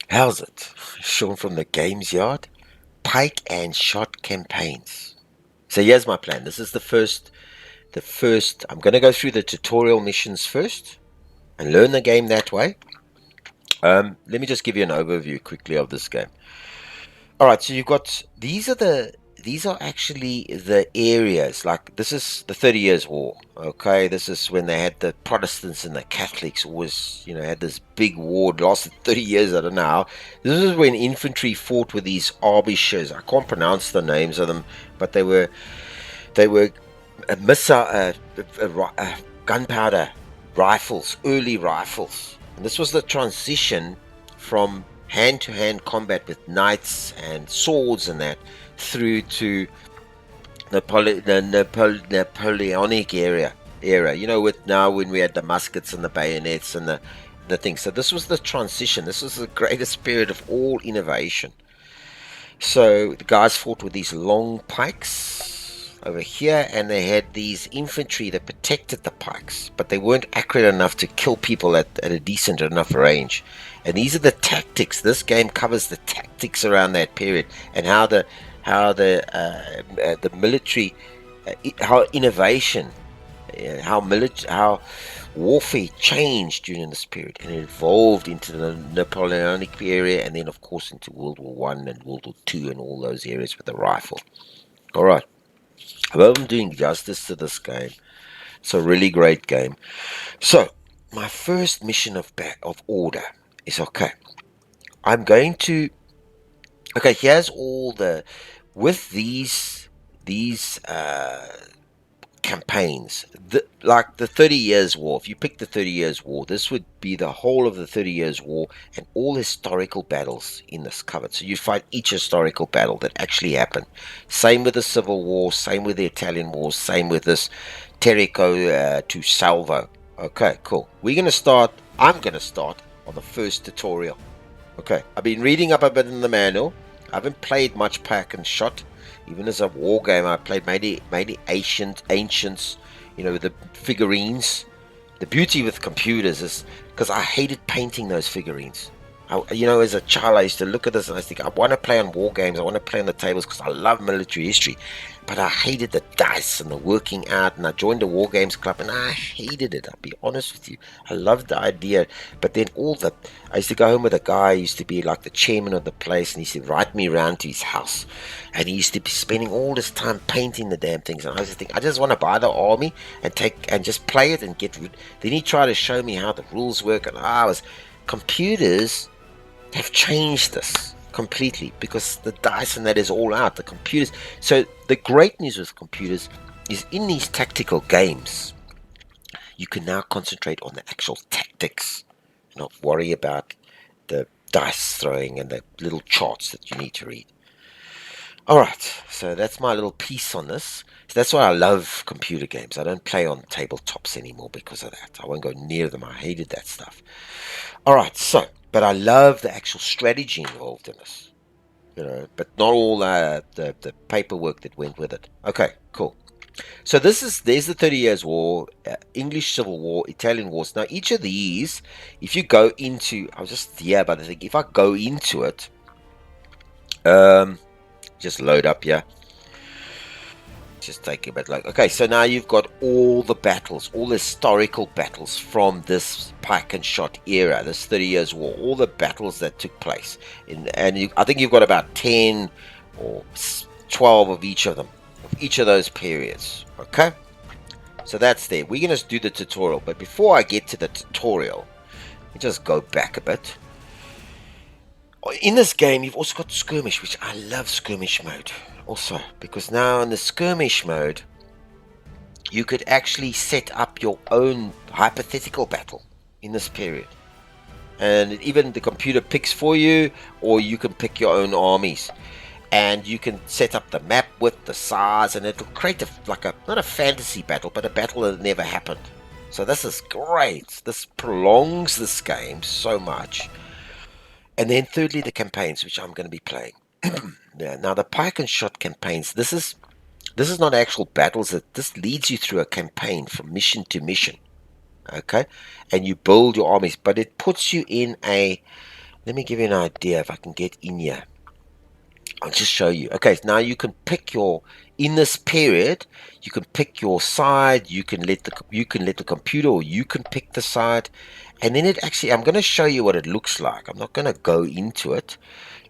How's it? Sean from the Games Yard. Pike and Shot Campaigns. So here's my plan. This is the first. I'm going to go through the tutorial missions first and learn the game that way. Let me just give you an overview quickly of this game. All right, so you've got these are actually the areas. Like this is the 30 Years War. Okay, this is when they had the Protestants and the Catholics always, had this big war. It lasted 30 years. I don't know how. This is when infantry fought with these Arbishers. I can't pronounce the names of them, but they were missile, gunpowder rifles, early rifles, and this was the transition from hand-to-hand combat with knights and swords and that through to Napoleonic era. With now when we had the muskets and the bayonets and the things. So this was the transition. This was the greatest period of all innovation. So the guys fought with these long pikes over here, and they had these infantry that protected the pikes, but they weren't accurate enough to kill people at a decent enough range. And these are the tactics. This game covers the tactics around that period and how the military, how innovation, how warfare changed during this period, and it evolved into the Napoleonic era, and then of course into World War One and World War Two and all those areas with the rifle. All right, I hope I'm doing justice to this game. It's a really great game. So my first mission of order is okay. I'm going to okay. Here's all the with these campaigns, like the 30 Years War. If you pick the 30 Years War, this would be the whole of the 30 Years War and all historical battles in this covered. So you fight each historical battle that actually happened. Same with the Civil War, same with the Italian War, same with this Terrico to Salvo. Okay, cool. I'm going to start on the first tutorial. Okay, I've been reading up a bit in the manual. I haven't played much Pike and Shot. Even as a war game, I played mainly ancients, with the figurines. The beauty with computers is because I hated painting those figurines. As a child, I used to look at this and I think I want to play on war games. I want to play on the tables because I love military history. But I hated the dice and the working out. And I joined the war games club and I hated it. I'll be honest with you. I loved the idea, but then I used to go home with a guy who used to be like the chairman of the place, and he used to write me around to his house, and he used to be spending all this time painting the damn things. And I used to think, I just want to buy the army and just play it and get rid. Then he tried to show me how the rules work, and computers have changed this completely because the dice and that is all out. The computers. So the great news with computers is in these tactical games, you can now concentrate on the actual tactics, not worry about the dice throwing and the little charts that you need to read. All right, so that's my little piece on this. So that's why I love computer games. I don't play on tabletops anymore because of that. I won't go near them. I hated that stuff. All right, but I love the actual strategy involved in this, but not all the paperwork that went with it. Okay, cool. So there's the 30 Years War, English Civil War, Italian Wars. Now each of these, if you go into, I was just here, but I think if I go into it, um, just load up here. Just take a bit like, okay, so now you've got all the battles, all the historical battles from this Pike and Shot era, this 30 Years War, all the battles that took place. I think you've got about 10 or 12 of each of them, of each of those periods, okay? So that's there. We're going to do the tutorial, but before I get to the tutorial, let me just go back a bit. In this game, you've also got skirmish, which I love skirmish mode also, because now in the skirmish mode, you could actually set up your own hypothetical battle in this period. And even the computer picks for you, or you can pick your own armies. And you can set up the map with the size, and it'll create not a fantasy battle, but a battle that never happened. So this is great. This prolongs this game so much. And then thirdly, the campaigns, which I'm going to be playing. Now, the Pike and Shot campaigns, this is not actual battles. This leads you through a campaign from mission to mission, okay? And you build your armies, but it puts you in a Let me give you an idea if I can get in here. I'll just show you. Okay, now you can pick your, in this period, you can pick your side. You can let the computer, or you can pick the side, and then it actually. I'm going to show you what it looks like. I'm not going to go into it.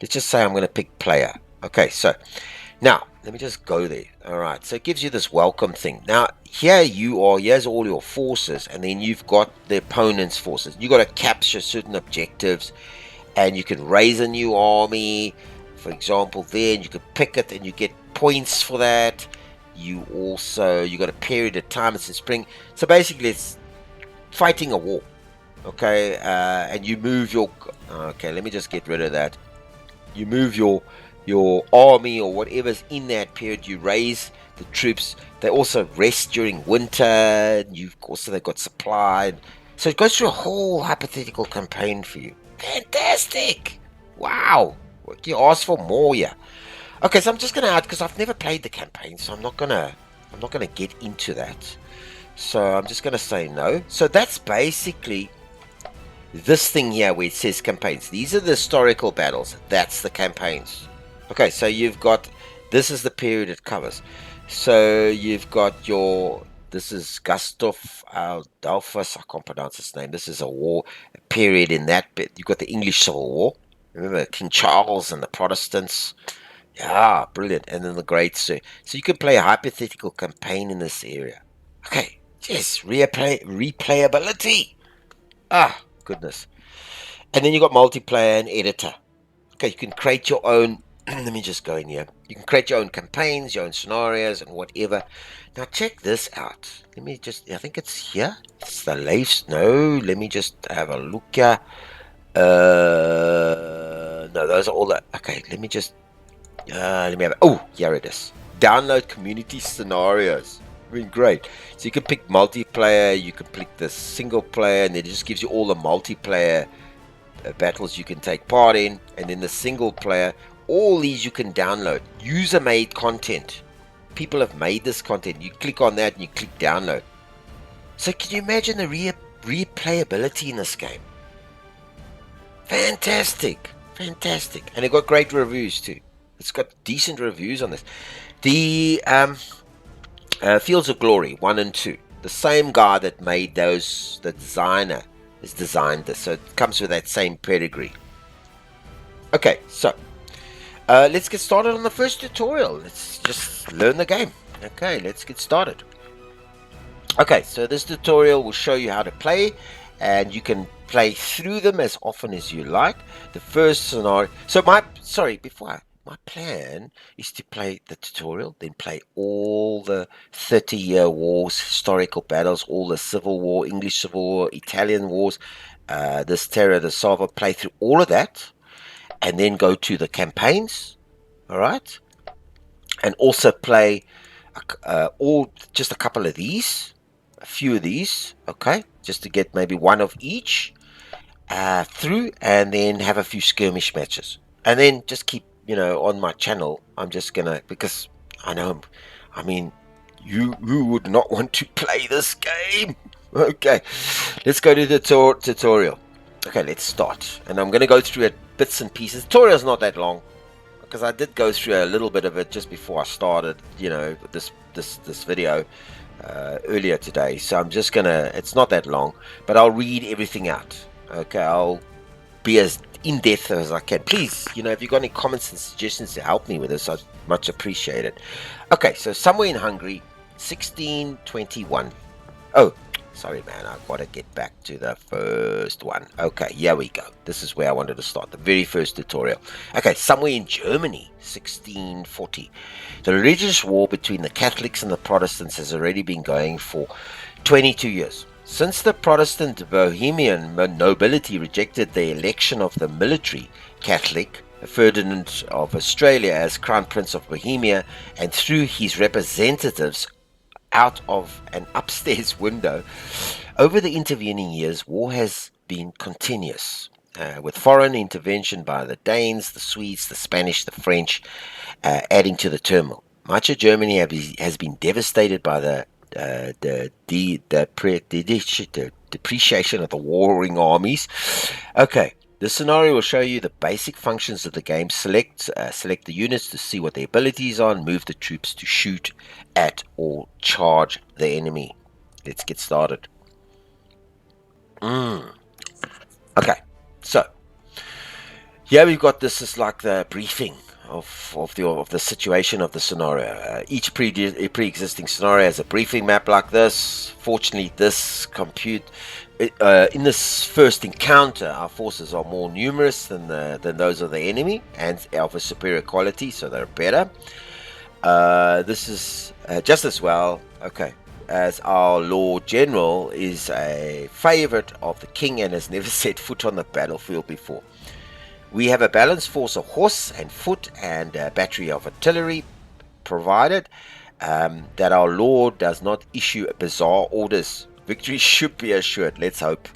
Let's just say I'm going to pick player. Okay, so now let me just go there. All right, so it gives you this welcome thing. Now here you are. Here's all your forces, and then you've got the opponent's forces. You got to capture certain objectives, and you can raise a new army. For example, then you can pick it and you get points for that. You got a period of time. It's in spring, so basically it's fighting a war. Okay, and you move your. Okay, let me just get rid of that. You move your army or whatever's in that period. You raise the troops. They also rest during winter. They've got supply. So it goes through a whole hypothetical campaign for you. Fantastic! Wow! You ask for more, yeah. Okay, so I'm just gonna add, because I've never played the campaign, so I'm not gonna get into that. So I'm just gonna say no. So that's basically this thing here where it says campaigns. These are the historical battles. That's the campaigns. Okay, so you've got, this is the period it covers. So you've got your, this is Gustav Adolphus, I can't pronounce his name. This is a war period in that bit. You've got the English Civil War. Remember King Charles and the Protestants. Yeah, brilliant. And then the Great Sir. So you can play a hypothetical campaign in this area. Okay, yes, replayability. Ah, goodness. And then you got multiplayer and editor. Okay, you can create your own. Let me just go in here. You can create your own campaigns, your own scenarios, and whatever. Now check this out. Let me just. I think it's here. It's the lives. No, let me just have a look here. No, those are all the. Okay, let me just. Let me have. Oh, here it is. Download community scenarios. Great. So you can pick multiplayer. You can pick the single player, and it just gives you all the multiplayer battles you can take part in, and then the single player. All these you can download. User made content. People have made this content. You click on that and you click download. So can you imagine the replayability in this game? Fantastic. And it got great reviews too. It's got decent reviews on this. The Fields of Glory 1 and 2. The same guy that made those, the designer, has designed this. So it comes with that same pedigree. Okay, so let's get started on the first tutorial. Let's just learn the game. Okay, let's get started. Okay, so this tutorial will show you how to play, and you can play through them as often as you like. The first scenario. So my plan is to play the tutorial, then play all the 30-year wars, historical battles, all the Civil War, English Civil War, Italian wars, this Terra del Salva, play through all of that, and then go to the campaigns, all right, and also play just a couple of these, a few of these, okay, just to get maybe one of each through, and then have a few skirmish matches, and then just keep, on my channel. I'm just gonna, because I know, I mean, who would not want to play this game? Okay, let's go to the tutorial. Okay, let's start, and I'm gonna go through it bits and pieces. The tutorial's not that long, because I did go through a little bit of it just before I started, this video earlier today. So I'm just gonna, it's not that long, but I'll read everything out. Okay, I'll be as in depth as I can. Please, if you've got any comments and suggestions to help me with this, I'd much appreciate it. Okay, so somewhere in Hungary, 1621. Oh, sorry, man, I've got to get back to the first one. Okay, here we go. This is where I wanted to start, the very first tutorial. Okay, somewhere in Germany, 1640. The religious war between the Catholics and the Protestants has already been going for 22 years. Since the Protestant Bohemian nobility rejected the election of the military Catholic Ferdinand of Australia as Crown Prince of Bohemia, and threw his representatives out of an upstairs window, over the intervening years, war has been continuous, with foreign intervention by the Danes, the Swedes, the Spanish, the French, adding to the turmoil. Much of Germany has been devastated by the depreciation of the warring armies. Okay, This scenario will show you the basic functions of the game. Select the units to see what their abilities are, and move the troops to shoot at or charge the enemy. Let's get started. Okay, so here we've got this is like the briefing of the situation of the scenario. Each pre-existing scenario has a briefing map like this. Fortunately, in this first encounter, our forces are more numerous than those of the enemy and of a superior quality, so they're better. This is just as well. Okay, as our Lord General is a favorite of the king and has never set foot on the battlefield before. We have a balanced force of horse and foot and a battery of artillery, provided that our Lord does not issue bizarre orders. Victory should be assured, let's hope.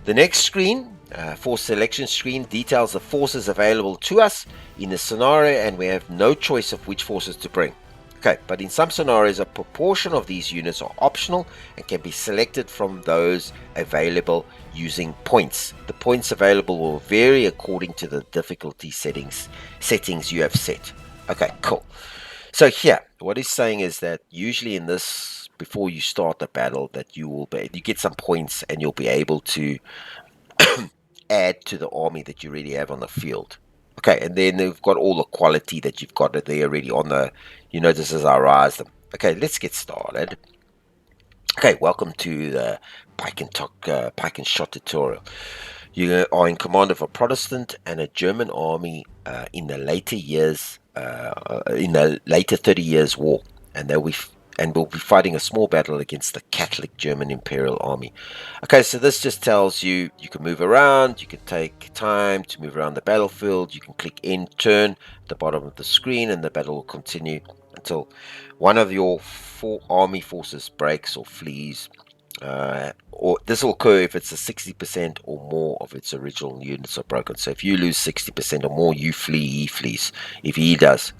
The next screen, force selection screen, details the forces available to us in the scenario, and we have no choice of which forces to bring. Okay, but in some scenarios, a proportion of these units are optional and can be selected from those available using points. The points available will vary according to the difficulty settings you have set. Okay, cool. So here, what he's saying is that usually in this, before you start the battle, that you get some points and you'll be able to add to the army that you already have on the field. Okay, and then they've got all the quality that you've got there already on the. You notice as I rise them. Okay, let's get started. Okay, welcome to the Pike and Shot tutorial. You are in command of a Protestant and a German army in the later 30 Years' War, and we'll be fighting a small battle against the Catholic German Imperial Army. Okay, so this just tells you can move around, you can take time to move around the battlefield, you can click end turn at the bottom of the screen, and the battle will continue until one of your four army forces breaks or flees. Or this will occur if it's a 60% or more of its original units are broken. So if you lose 60% or more, you flee, he flees. If he does.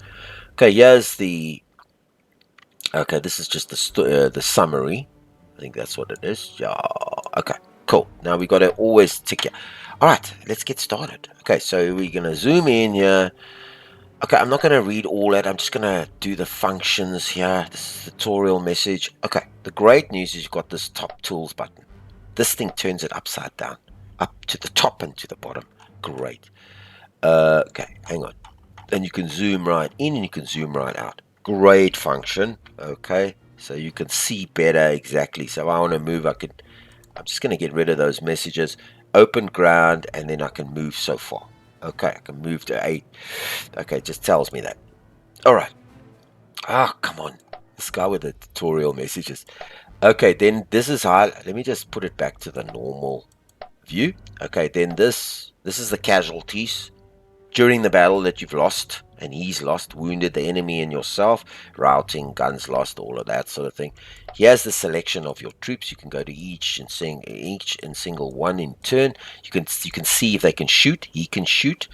Okay, here's the. Okay, this is just the summary. I think that's what it is. Yeah. Okay, cool. Now we got to always tick here. All right, let's get started. Okay, so we're gonna zoom in here. Okay, I'm not going to read all that. I'm just going to do the functions here. This is the tutorial message. Okay, the great news is you've got this top tools button. This thing turns it upside down, up to the top and to the bottom. Great. Okay, hang on. And you can zoom right in and you can zoom right out. Great function. Okay, so you can see better exactly. So if I want to move, I'm just going to get rid of those messages. Open ground, and then I can move so far. Okay, I can move to 8. Okay, it just tells me that. Alright. Ah, come on. This guy with the tutorial messages. Okay, then this is how. Let me just put it back to the normal view. Okay, then this is the casualties during the battle that you've lost, and he's lost, wounded the enemy and yourself, routing, guns lost, all of that sort of thing. Here's the selection of your troops. You can go to each and single one in turn. You can see if they can shoot. He can shoot.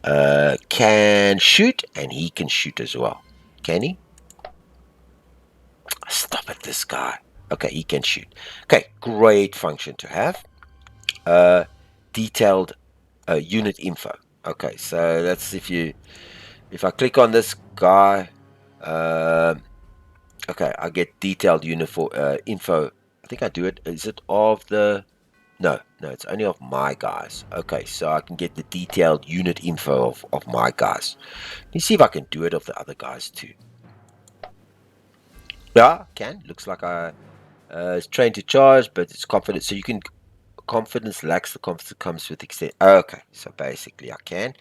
Can shoot, and he can shoot as well. Can he? Stop it, this guy. Okay, he can shoot. Okay, great function to have. Detailed unit info. Okay, so that's if I click on this guy, okay, I get detailed unit info. I think I do it. Is it of the? No, it's only of my guys. Okay, so I can get the detailed unit info of my guys. Let me see if I can do it of the other guys too. Yeah, can. Looks like it's trained to charge, but it's confident. So you can. Confidence lacks, the confidence comes with extent. Okay, so basically I can.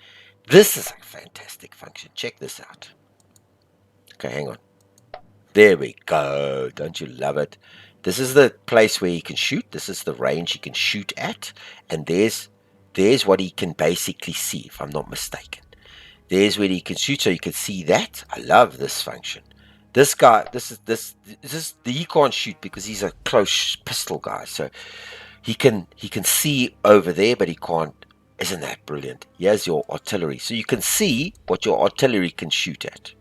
This is a fantastic function. Check this out. Okay, hang on. There we go. Don't you love it? This is the place where he can shoot. This is the range he can shoot at. And there's what he can basically see, if I'm not mistaken. There's where he can shoot, so you can see that. I love this function. This guy, he can't shoot because he's a close pistol guy. So he can see over there, but he can't. Isn't that brilliant? Here's your artillery. So you can see what your artillery can shoot at.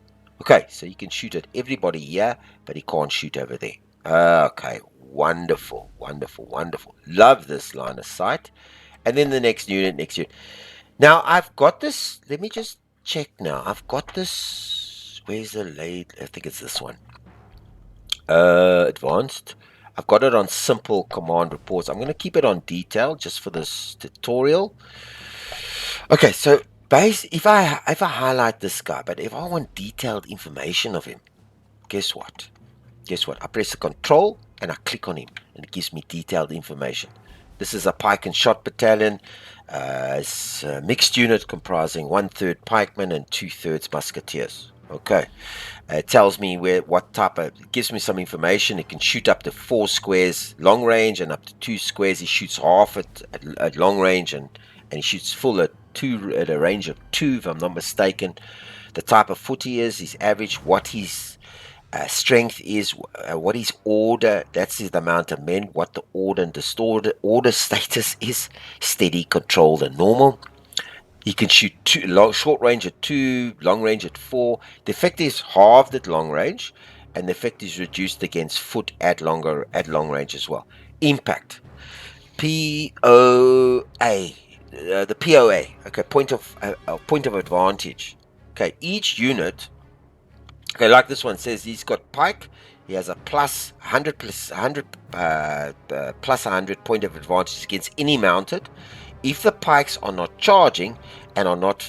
Okay, so you can shoot at everybody here, but he can't shoot over there. Okay, wonderful, wonderful, wonderful. Love this line of sight. And then the next unit, next unit. Now I've got this. Let me just check now. I've got this. Where's the late? I think it's this one. Advanced. I've got it on simple command reports. I'm going to keep it on detail just for this tutorial. Okay, so if I highlight this guy, but if I want detailed information of him, guess what? Guess what? I press the control and I click on him, and it gives me detailed information. This is a Pike and Shot battalion. It's a mixed unit comprising 1/3 pikemen and 2/3 musketeers. Okay. It tells me what type of, it gives me some information. It can shoot up to 4 squares long range and up to 2 squares. He shoots half at long range, and he shoots full at a range of 2, if I'm not mistaken. The type of foot he is, his average, what his strength is, what his order, that's the amount of men, what the order and distorted order status is, steady, controlled, and normal. He can shoot short range at 2, long range at 4. The effect is halved at long range, and the effect is reduced against foot at long range as well. Impact, POA, the POA. Okay, point of advantage. Okay, each unit. Okay, like this one says, he's got Pike. He has a plus 100 plus 100 plus 100 point of advantage against any mounted. If the pikes are not charging and are not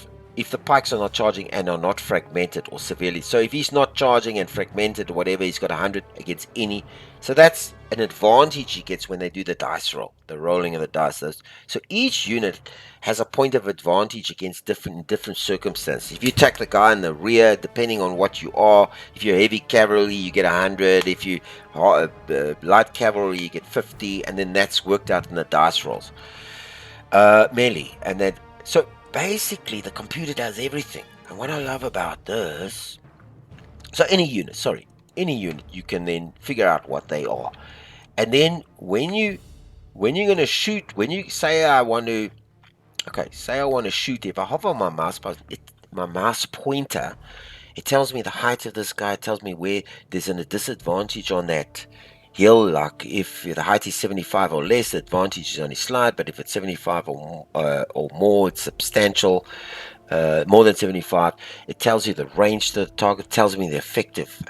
fragmented or severely. So if he's not charging and fragmented or whatever, he's got 100 against any. So that's an advantage he gets when they do the dice roll, the rolling of the dice. So each unit has a point of advantage against different circumstances. If you attack the guy in the rear, depending on what you are, if you're heavy cavalry, you get 100. If you are light cavalry, you get 50, and then that's worked out in the dice rolls. Melee, and then so basically the computer does everything. And what I love about this, so any unit you can then figure out what they are, and then when you're going to shoot, when you say I want to shoot, if I hover my mouse pointer, it tells me the height of this guy. It tells me where there's a disadvantage on that hill. Like if the height is 75 or less, the advantage is only slight. But if it's 75 or more, it's substantial. More than 75. It tells you the range to the target. It tells me the effective,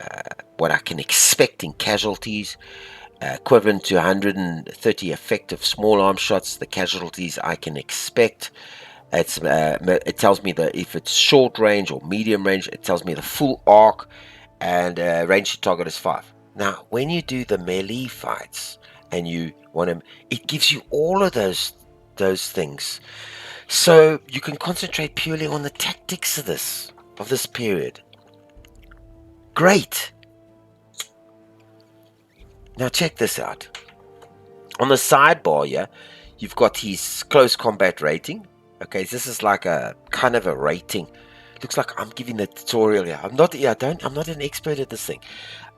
what I can expect in casualties. Equivalent to 130 effective small arm shots, the casualties I can expect. It tells me that if it's short range or medium range, it tells me the full arc, and range to target is 5. Now, when you do the melee fights and you want to, it gives you all of those things, so you can concentrate purely on the tactics of this period. Great. Now check this out. On the sidebar here, you've got his close combat rating. Okay, this is like a kind of a rating. Looks like I'm giving the tutorial here. I'm not an expert at this thing.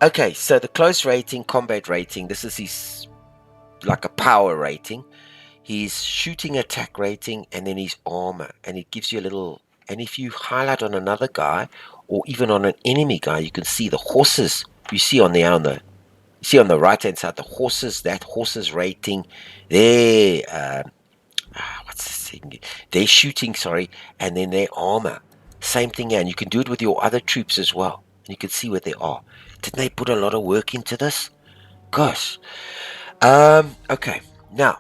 Okay, so the close rating, combat rating, this is his like a power rating. His shooting attack rating, and then his armor. And it gives you a little, and if you highlight on another guy or even on an enemy guy, you can see the horses. You see on the right hand side, the horses, that horses rating, their what's this thing? Their shooting, and then their armor. Same thing here, and you can do it with your other troops as well. And you can see what they are. Didn't they put a lot of work into this? Gosh. Okay. Now,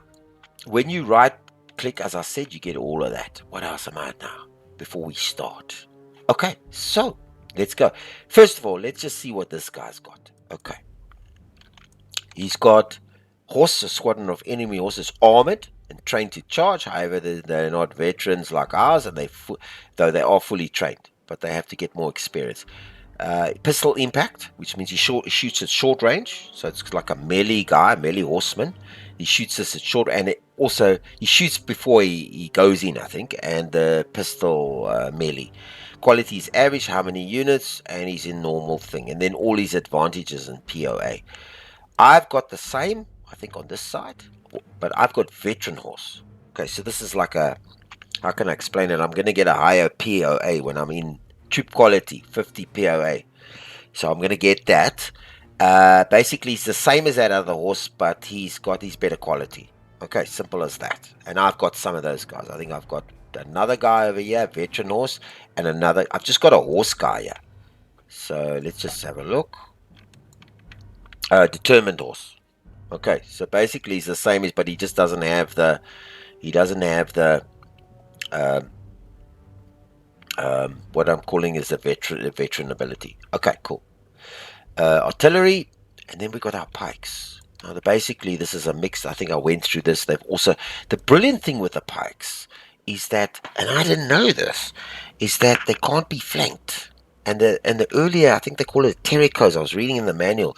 when you right click, as I said, you get all of that. What else am I now? Before we start. Okay, so let's go. First of all, let's just see what this guy's got. Okay. He's got a squadron of enemy horses armored and trained to charge. However, they're not veterans like ours, and though they are fully trained, but they have to get more experience. Pistol impact, which means he shoots at short range, so it's like a melee guy, melee horseman. He shoots this at short, and he shoots before he goes in, I think. And the pistol melee quality is average, how many units, and he's in normal thing, and then all his advantages in POA. I've got the same, I think, on this side, but I've got veteran horse. Okay, so this is like how can I explain it? I'm going to get a higher POA when I'm in troop quality, 50 POA. So I'm going to get that. Basically, it's the same as that other horse, but he's got his better quality. Okay, simple as that. And I've got some of those guys. I think I've got another guy over here, veteran horse, and another. I've just got a horse guy here. So let's just have a look. Determined horse. Okay, so basically he's the same as, but he just doesn't have the. He doesn't have the. Um, what I'm calling is the veteran ability. Okay, cool. Artillery, and then we got our pikes. Now, basically, this is a mix. I think I went through this. They've also the brilliant thing with the pikes is that, and I didn't know this, is that they can't be flanked. And the earlier, I think they call it terricos. I was reading in the manual.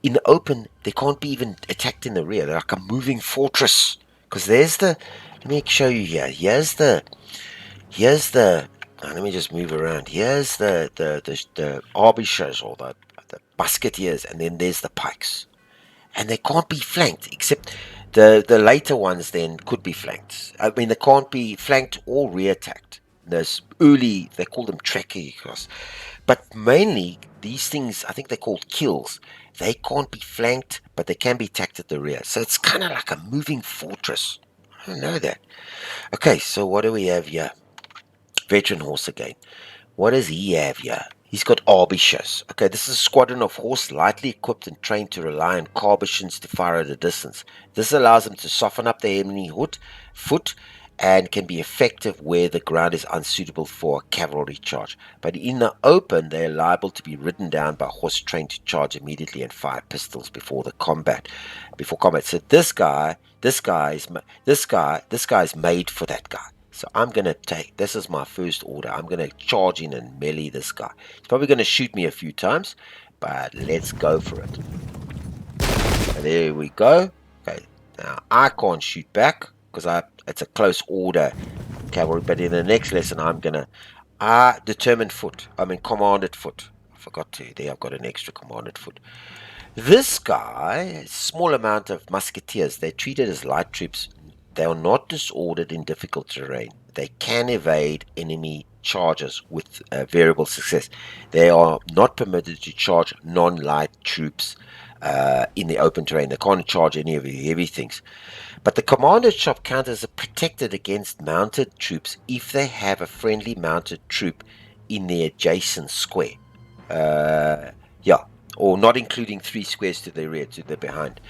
In the open, they can't be even attacked in the rear. They're like a moving fortress. Because there's the. Let me show you here. Here's the. Let me just move around. Here's the arbuchers or the musketeers, and then there's the pikes, and they can't be flanked except the later ones. Then could be flanked. I mean, they can't be flanked or rear attacked. There's early. They call them trackers, but mainly these things. I think they're called kills. They can't be flanked, but they can be attacked at the rear. So it's kind of like a moving fortress. I don't know that. Okay, so what do we have here? Veteran horse again. What does he have here? He's got arbuchers. Okay, this is a squadron of horse lightly equipped and trained to rely on carbutions to fire at a distance. This allows them to soften up the enemy foot and can be effective where the ground is unsuitable for a cavalry charge. But in the open, they are liable to be ridden down by horse trained to charge immediately and fire pistols before combat. So this guy is made for that guy. So I'm going to take, this is my first order. I'm going to charge in and melee this guy. He's probably going to shoot me a few times, but let's go for it. And there we go. Okay, now I can't shoot back because it's a close order cavalry. But in the next lesson, I'm going to, commanded foot. I forgot to, there I've got an extra commanded foot. This guy, small amount of musketeers, they're treated as light troops. They are not disordered in difficult terrain. They can evade enemy charges with variable success. They are not permitted to charge non-light troops in the open terrain. They can't charge any of the heavy things. But the commander's shop counters are protected against mounted troops if they have a friendly mounted troop in the adjacent square. Yeah, or not including 3 squares to the rear, to the behind.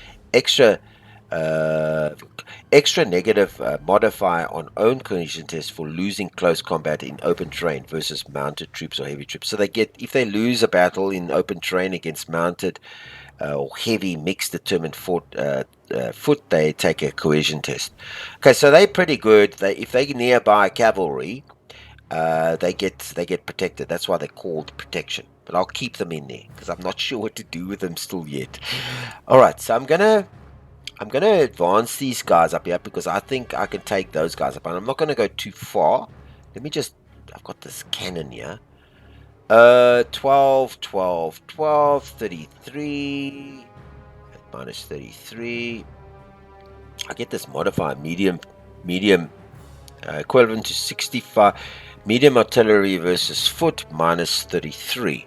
Extra negative modifier on own cohesion test for losing close combat in open terrain versus mounted troops or heavy troops. So they get, if they lose a battle in open terrain against mounted or heavy mixed determined foot, they take a cohesion test. Okay, so they're pretty good. If they're nearby cavalry, they get protected. That's why they're called protection. But I'll keep them in there because I'm not sure what to do with them still yet. All right, so I'm gonna advance these guys up here because I think I can take those guys up. And I'm not gonna go too far. Let me just. I've got this cannon here. 12, 12, 12, 33, minus 33. I get this modifier medium, equivalent to 65. Medium artillery versus foot minus 33.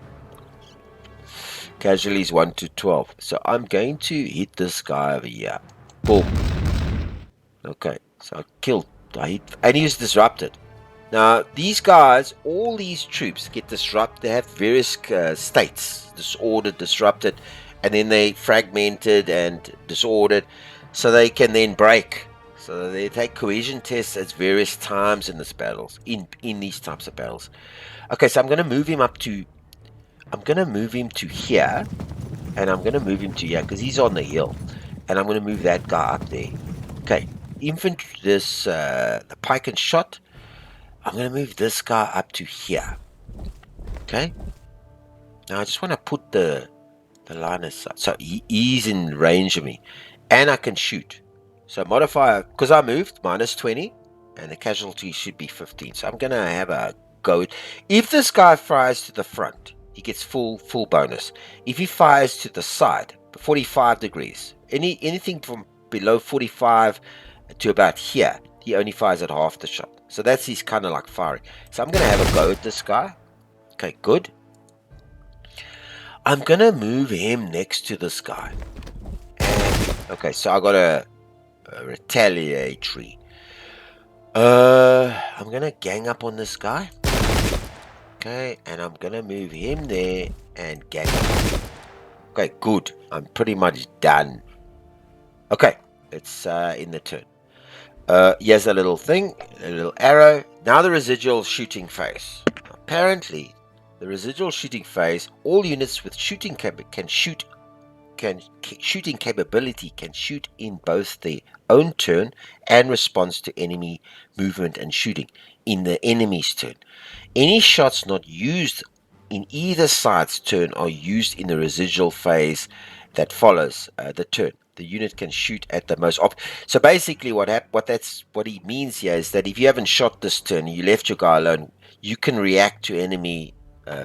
Casualties 1 to 12. So I'm going to hit this guy over here. Boom. Okay, so I killed. I hit, and he's disrupted. Now these guys, all these troops get disrupted. They have various states: disordered, disrupted, and then they fragmented and disordered. So they can then break. So they take cohesion tests at various times in this battles. In these types of battles. Okay, so I'm going to move him up to. I'm going to move him to here, and I'm going to move him to here because he's on the hill, and I'm going to move that guy up there. Okay, infantry. The pike and shot. I'm going to move this guy up to here. Okay. Now I just want to put the line aside. So he's in range of me. And I can shoot. So modifier, because I moved, minus 20. And the casualty should be 15. So I'm going to have a go. If this guy fires to the front, he gets full bonus. If he fires to the side, 45 degrees. Anything from below 45 to about here, he only fires at half the shot. So that's his kind of like firing. So I'm going to have a go at this guy. Okay, good. I'm going to move him next to this guy. And, okay, so I got a retaliatory. I'm gonna gang up on this guy. Okay, and I'm gonna move him there and gang up. Okay, good. I'm pretty much done. Okay, it's in the turn. Here's a little thing, a little arrow. Now the residual shooting phase. Apparently, the residual shooting phase, all units with shooting shooting capability can shoot in both their own turn and response to enemy movement and shooting in the enemy's turn. Any shots not used in either side's turn are used in the residual phase that follows the turn. The unit can shoot at the most so basically what he means here is that if you haven't shot this turn, you left your guy alone, you can react to enemy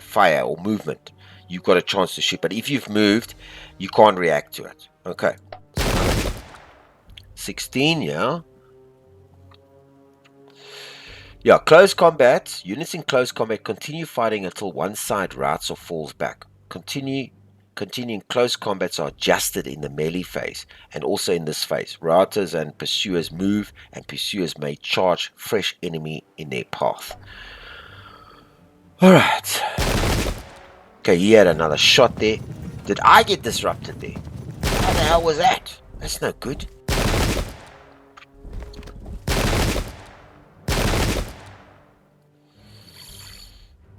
fire or movement. You've got a chance to shoot, but if you've moved, you can't react to it. Okay. 16, yeah. Yeah, close combat. Units in close combat continue fighting until one side routs or falls back. Continuing close combats are adjusted in the melee phase and also in this phase. Routers and pursuers move, and pursuers may charge fresh enemy in their path. Alright. Okay, he had another shot there. Did I get disrupted there? How the hell was that? That's no good.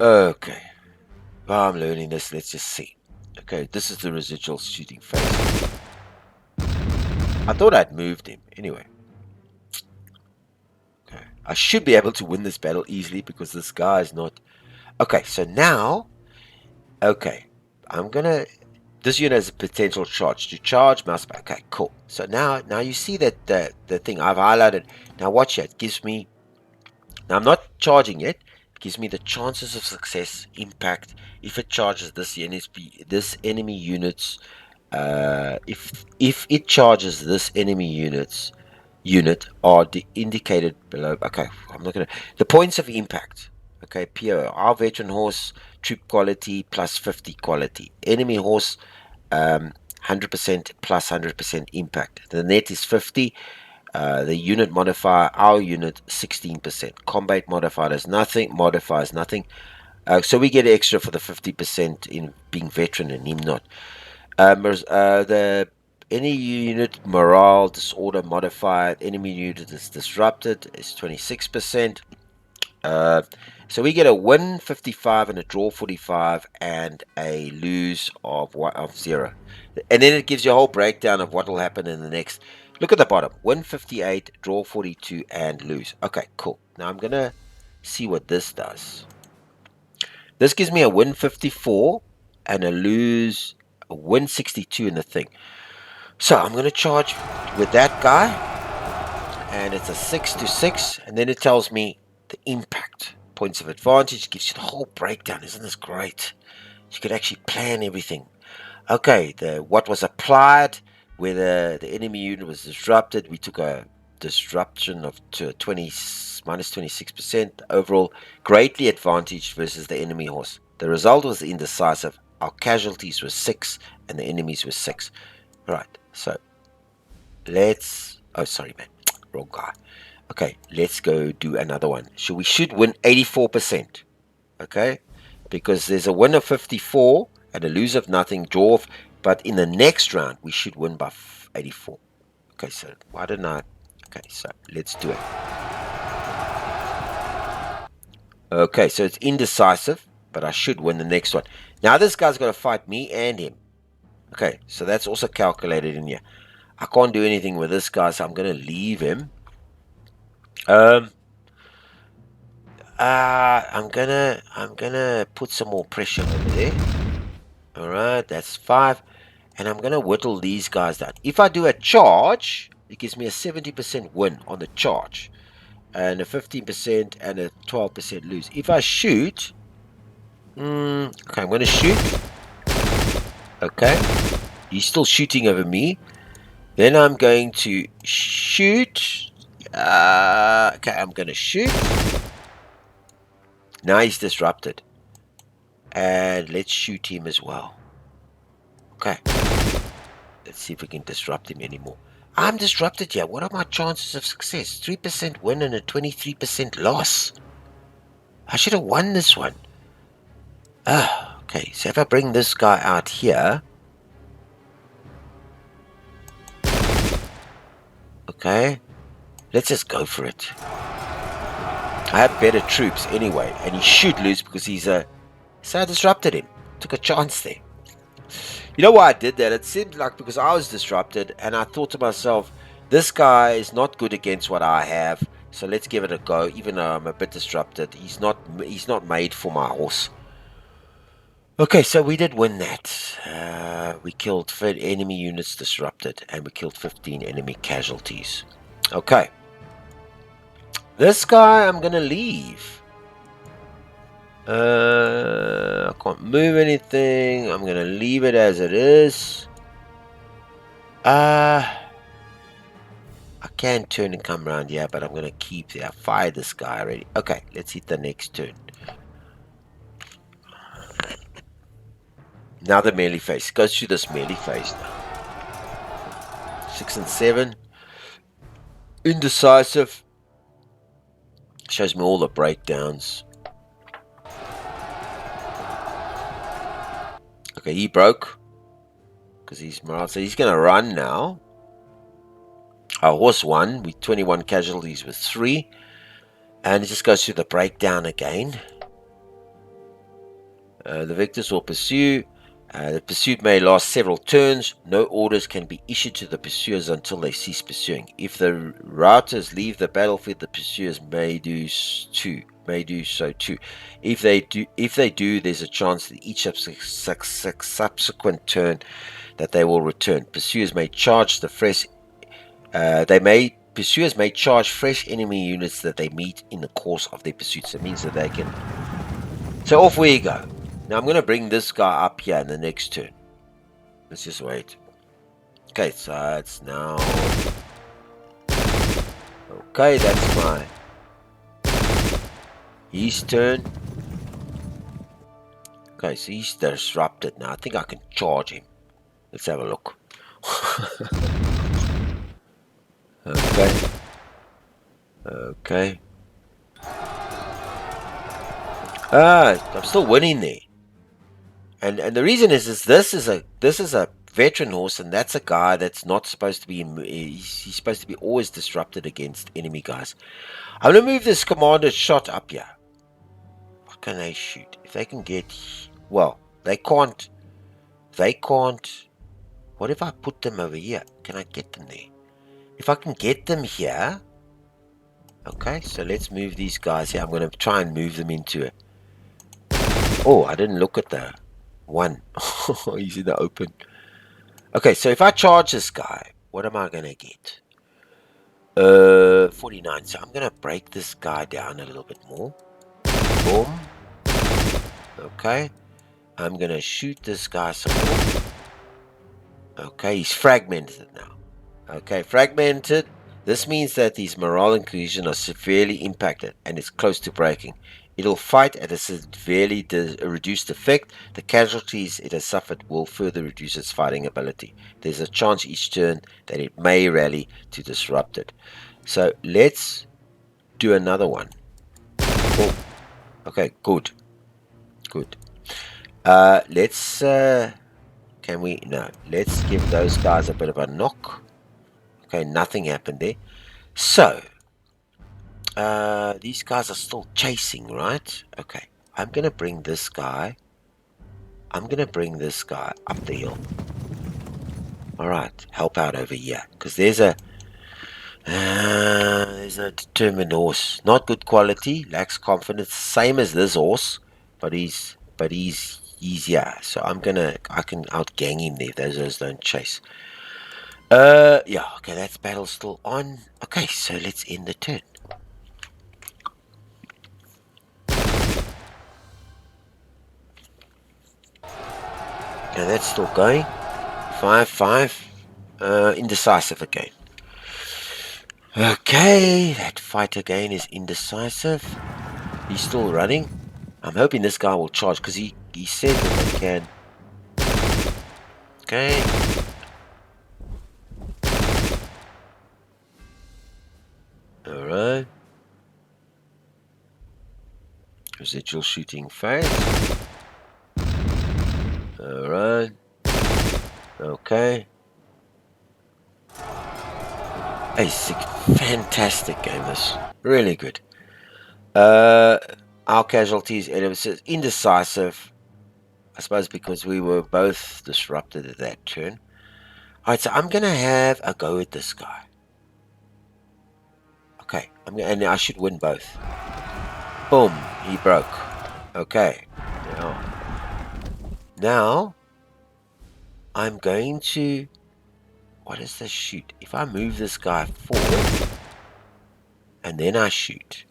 Okay. Oh, I'm learning this. Let's just see. Okay, this is the residual shooting phase. I thought I'd moved him. Anyway. Okay. I should be able to win this battle easily because this guy is not... Okay, so now... Okay. I'm gonna... This unit has a potential charge. To charge, mouse... Okay, cool. So now you see that the thing I've highlighted. Now watch it. It gives me... Now I'm not charging yet. It gives me the chances of success, impact, if it charges this enemy unit's... if it charges this enemy unit are indicated below. Okay, I'm not gonna... The points of impact. Okay, PO. Our veteran horse, troop quality plus 50 quality. Enemy horse, 100% plus 100% impact. The net is 50. The unit modifier, our unit, 16%. Combat modifier is nothing. Modifier is nothing. So we get extra for the 50% in being veteran and him not. Any unit morale disorder modifier, enemy unit is disrupted, is 26%. So we get a win 55 and a draw 45 and a lose of 0. And then it gives you a whole breakdown of what will happen in the next. Look at the bottom. Win 58, draw 42, and lose. Okay, cool. Now I'm going to see what this does. This gives me a win 54 and a win 62 in the thing. So I'm going to charge with that guy. And it's a 6 to 6. And then it tells me the impact. Points of advantage. Gives you the whole breakdown. Isn't this great? You could actually plan everything. Okay, what was applied, whether the enemy unit was disrupted. We took a disruption of minus 26%. Overall, greatly advantaged versus the enemy horse. The result was indecisive. Our casualties were 6 and the enemies were 6. Right, so let's... Oh, sorry, man. Wrong guy. Okay, let's go do another one. So we should win 84%. Okay, because there's a win of 54 and a lose of nothing, draw of, but in the next round we should win by 84. Okay, so why didn't I? Okay, so let's do it. Okay, so it's indecisive, but I should win the next one. Now this guy's got to fight me and him. Okay, so that's also calculated in here. I can't do anything with this guy, so I'm going to leave him. I'm gonna put some more pressure over there. Alright, that's 5. And I'm gonna whittle these guys down. If I do a charge, it gives me a 70% win on the charge. And a 15% and a 12% lose. If I shoot, okay, I'm gonna shoot. Okay. He's still shooting over me. Then I'm going to shoot. Okay, I'm gonna shoot. Now he's disrupted. And let's shoot him as well. Okay. Let's see if we can disrupt him anymore. I'm disrupted here. What are my chances of success? 3% win and a 23% loss. I should have won this one. Ah, okay. So if I bring this guy out here. Okay. Let's just go for it. I have better troops anyway. And he should lose because he's a... So I disrupted him. Took a chance there. You know why I did that? It seemed like because I was disrupted and I thought to myself, this guy is not good against what I have, so let's give it a go. Even though I'm a bit disrupted, he's not made for my horse. Okay, so we did win that. We killed 5 enemy units disrupted, and we killed 15 enemy casualties. Okay, this guy I'm gonna leave. I can't move anything. I'm gonna leave it as it is. I can turn and come around here, but I'm going to keep there. I fired this guy already. Okay, let's hit the next turn. Now the melee phase. Goes through this melee phase now. 6 and 7. Indecisive. Shows me all the breakdowns. Okay, he broke. Because he's morale. So he's going to run now. Our horse won with 21 casualties with 3. And it just goes through the breakdown again. The victors will pursue. The pursuit may last several turns. No orders can be issued to the pursuers until they cease pursuing. If the routers leave the battlefield, the pursuers may do so too. If they do, there's a chance that each subsequent turn that they will return. Pursuers may charge the fresh. Pursuers may charge fresh enemy units that they meet in the course of their pursuits. It means that they can. So off we go. Now I'm going to bring this guy up here in the next turn. Let's just wait. Okay, so it's now... Okay, that's my... His turn. Okay, so he's disrupted now. I think I can charge him. Let's have a look. Okay. Okay. I'm still winning there. And the reason is this is a veteran horse, and that's a guy that's not supposed to be. He's supposed to be always disrupted against enemy guys. I'm gonna move this commander shot up here. What can they shoot? If they can get, well, they can't. They can't. What if I put them over here? Can I get them there? If I can get them here. Okay, so let's move these guys here. I'm gonna try and move them into it. Oh, I didn't look at the one. He's in the open. Okay, so if I charge this guy, what am I going to get? 49. So I'm going to break this guy down a little bit more. Boom. Okay. I'm going to shoot this guy some more. Okay, he's fragmented now. Okay, fragmented. This means that his morale and cohesion are severely impacted and it's close to breaking. It'll fight at a severely reduced effect. The casualties it has suffered will further reduce its fighting ability. There's a chance each turn that it may rally to disrupt it. So let's do another one. Oh, okay, good. Good. Let's... can we... No. Let's give those guys a bit of a knock. Okay, nothing happened there. So... these guys are still chasing, right? Okay, I'm gonna bring this guy. I'm gonna bring this guy up the hill. Alright, help out over here. Because there's a determined horse. Not good quality, lacks confidence, same as this horse, but he's yeah. So I can outgang him there. Those don't chase. Yeah, okay, that's battle still on. Okay, so let's end the turn. And that's still going. 5-5. Indecisive again. Okay, that fight again is indecisive. He's still running. I'm hoping this guy will charge because he said that they can. Okay. Alright. Residual shooting phase. Alright. Okay. A fantastic game, this. Really good. Our casualties, and it was indecisive. I suppose because we were both disrupted at that turn. Alright, so I'm gonna have a go at this guy. Okay, and I should win both. Boom, he broke. Okay, now I'm going to. What is this shoot? If I move this guy forward and then I shoot.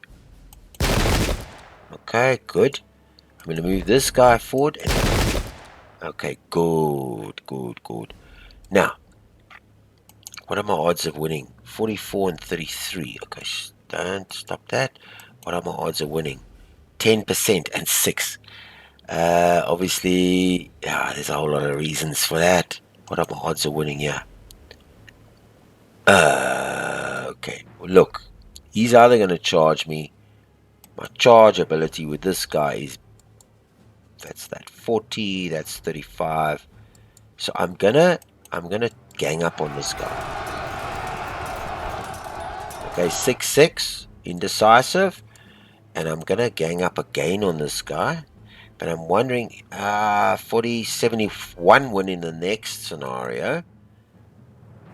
Okay, good. I'm going to move this guy forward. Okay, good. Now, what are my odds of winning? 44 and 33. Okay, don't stop that. What are my odds of winning? 10% and 6. Obviously, there's a whole lot of reasons for that. What are my odds of winning here? Okay. Well, look, he's either going to charge me. My charge ability with this guy is that 40, that's 35. So I'm gonna gang up on this guy. Okay, 6-6, indecisive, and I'm gonna gang up again on this guy. But I'm wondering, 40-71 win in the next scenario.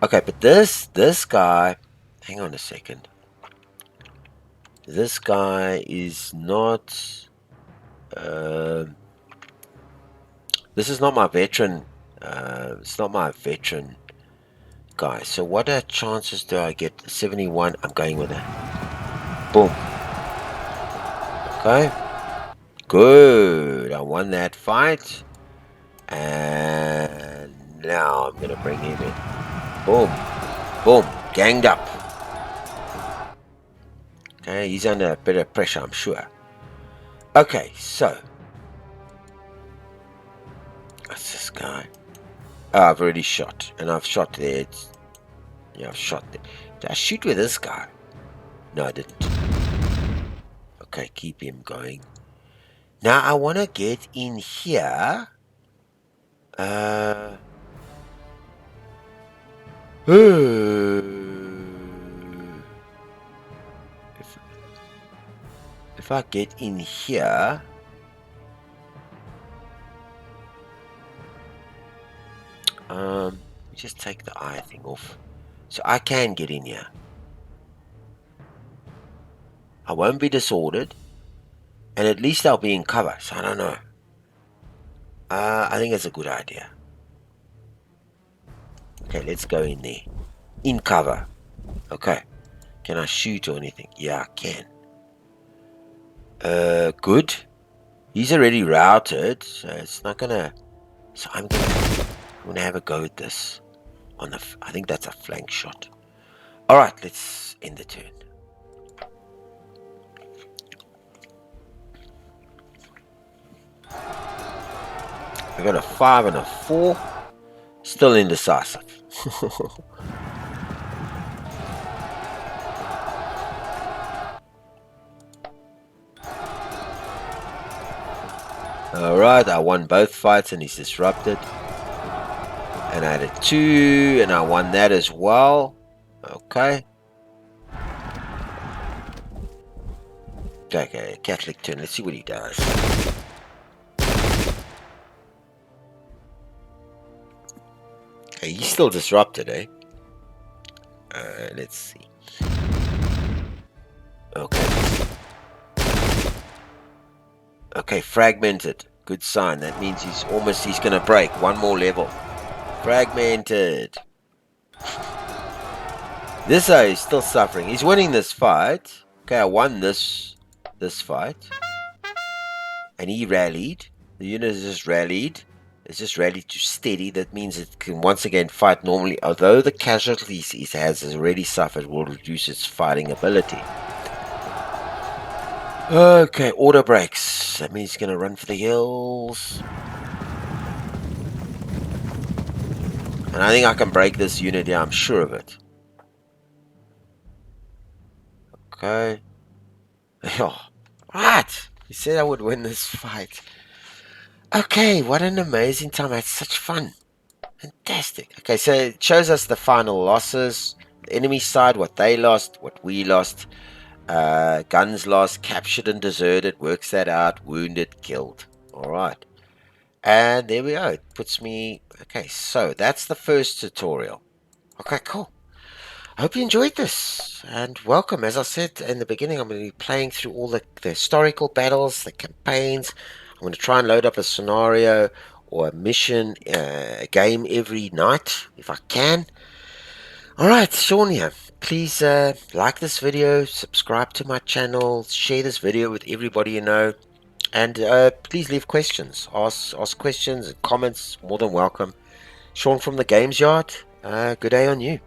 Okay, but this guy, hang on a second. This guy is not. This is not my veteran. It's not my veteran guy. So what chances do I get? 71. I'm going with it. Boom. Okay. Good. I won that fight. And now I'm going to bring him in. Boom. Boom. Ganged up. Okay. He's under a bit of pressure, I'm sure. Okay. So. What's this guy? Oh, I've already shot. And I've shot there. I've shot there. Did I shoot with this guy? No, I didn't. Okay, keep him going. Now I want to get in here. If I get in here, just take the eye thing off, so I can get in here. I won't be disordered, and at least I'll be in cover. So I don't know. I think it's a good idea. Okay, let's go in there. In cover. Okay. Can I shoot or anything? Yeah, I can. Good. He's already routed, so it's not gonna. So I'm gonna have a go at this. I think that's a flank shot. All right, let's end the turn. I got a 5 and a 4. Still indecisive. Alright, I won both fights and he's disrupted. And I had a 2 and I won that as well. Okay. Okay, Catholic turn. Let's see what he does. Okay, he's still disrupted, eh? Let's see. Okay. Okay, fragmented. Good sign. That means he's gonna break. One more level. Fragmented. This guy is still suffering. He's winning this fight. Okay, I won this fight. And he rallied. The unit has just rallied. It's just rallied to steady. That means it can once again fight normally. Although the casualties it has already suffered will reduce its fighting ability. Okay, auto breaks. That means he's going to run for the hills. And I think I can break this unit here. I'm sure of it. Okay. Oh, right. You said I would win this fight. Okay, what an amazing time. I had such fun. Fantastic. Okay, so it shows us the final losses. The enemy side, what they lost, what we lost. Guns lost, captured and deserted. Works that out. Wounded, killed. Alright. And there we go. It puts me... Okay, so that's the first tutorial. Okay, cool. I hope you enjoyed this, and welcome. As I said in the beginning, I'm going to be playing through all the historical battles, the campaigns. I'm going to try and load up a scenario or a mission game every night, if I can. Alright, Sean here. Please like this video, subscribe to my channel, share this video with everybody you know, and please leave questions. Ask questions and comments, more than welcome. Sean from the Games Yard, good day on you.